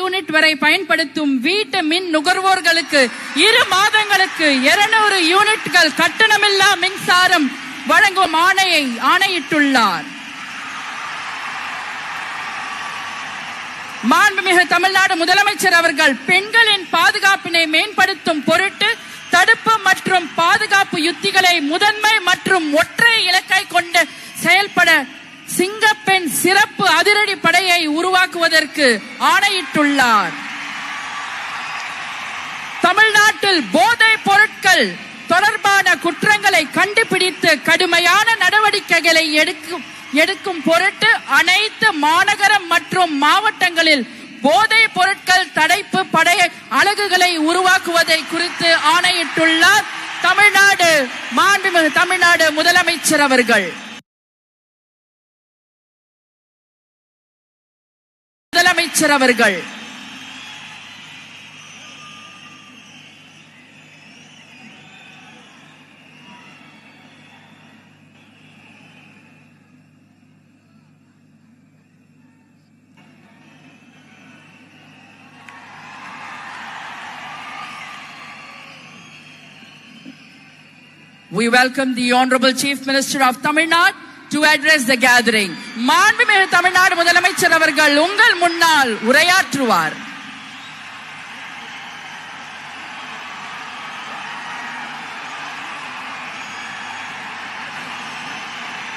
Unit வரை பயன்படுத்தும் வீட்டு மின் நுகர்வோர்களுக்கு 2 மாதங்களுக்கு 200 யூனிட்கள் கட்டணமில்லா மின்சாரம் வழங்கும் ஆணையிட்டுள்ளார். மாண்புமிகு தமிழ்நாடு முதலமைச்சர் அவர்கள் பெண்களின் பாதுகாப்பினை மேம்படுத்தும் பொருட்டு தடுப்பு மற்றும் பாதுகாப்பு யுத்திகளை முதன்மை மற்றும் ஒற்றை இலக்கை கொண்டு செயல்பட சிங்கப்பெண் சிறப்பு அதிரடி படையை உருவாக்குவதற்கு ஆணையிட்டுள்ளார். தமிழ்நாட்டில் போதைப் பொருட்கள் தொடர்பான குற்றங்களை கண்டுபிடித்து கடுமையான நடவடிக்கைகளை எடுக்கும் பொருட்டு அனைத்து மாநகரம் மற்றும் மாவட்டங்களில் போதைப் பொருட்கள் தடுப்பு படை அலகுகளை உருவாக்குவதை குறித்து ஆணையிட்டுள்ளார் மாண்புமிகு தமிழ்நாடு முதலமைச்சர் அவர்கள். We welcome the Honorable Chief Minister of Tamil Nadu to address the gathering. மாண்புமிகு தமிழ்நாடு முதலமைச்சர் அவர்கள் உங்கள் முன்னால் உரையாற்றுவார்.